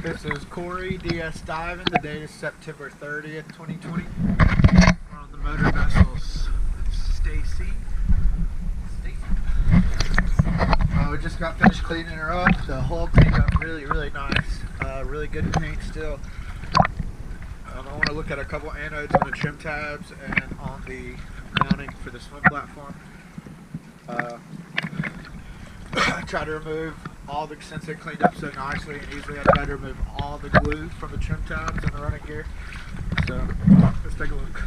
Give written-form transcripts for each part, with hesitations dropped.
This is Corey DS Diving. The date is September 30th, 2020. We're on the motor vessels. Stacy. We just got finished cleaning her up. The hull cleaned up really nice. Really good paint still. I want to look at a couple anodes on the trim tabs and on the mounting for the swim platform. I tried to remove all the, since it cleaned up so nicely and easily, I tried to remove all the glue from the trim tabs and the running gear. So let's take a look.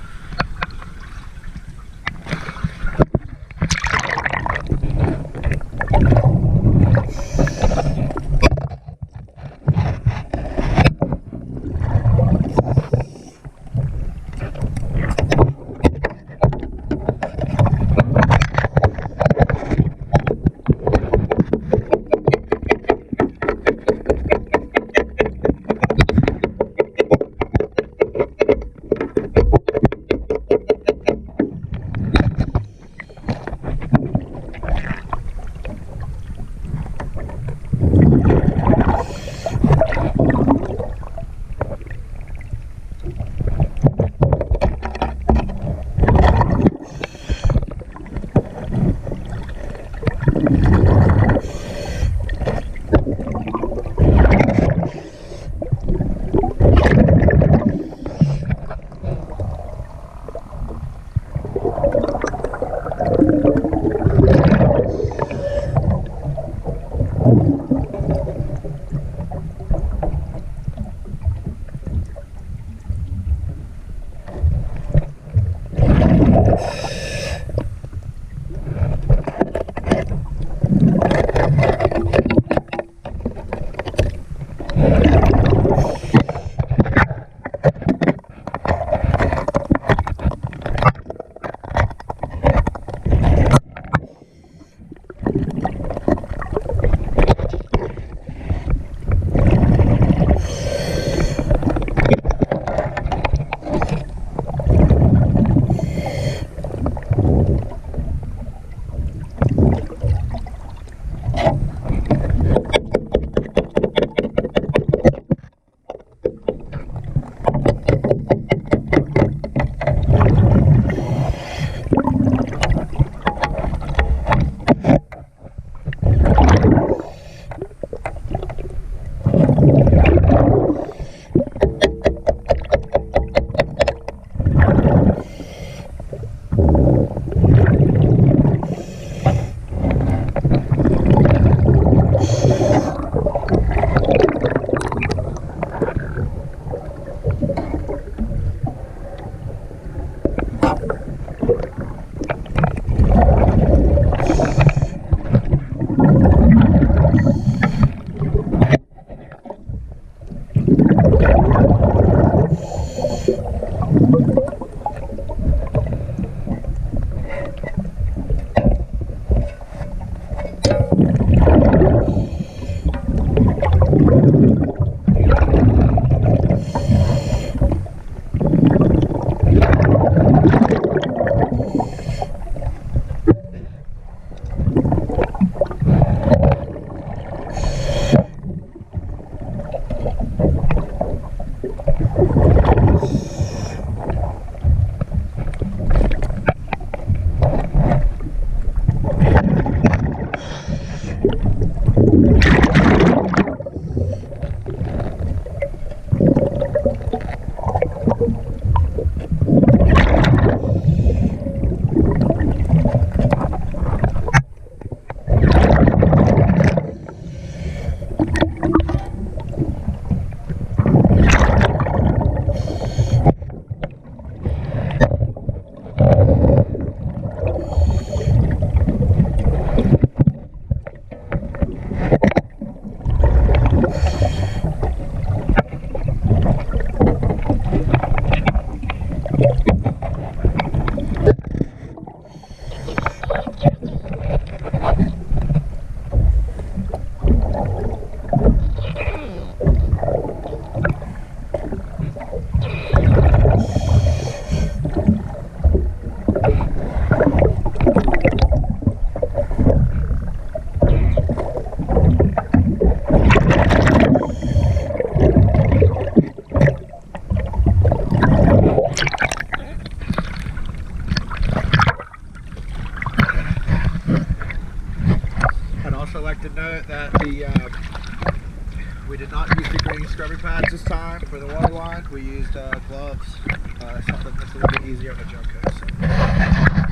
also like to note that we did not use the green scrubby pads this time for the water line. We used gloves, something that's a little bit easier on the junk hook. So.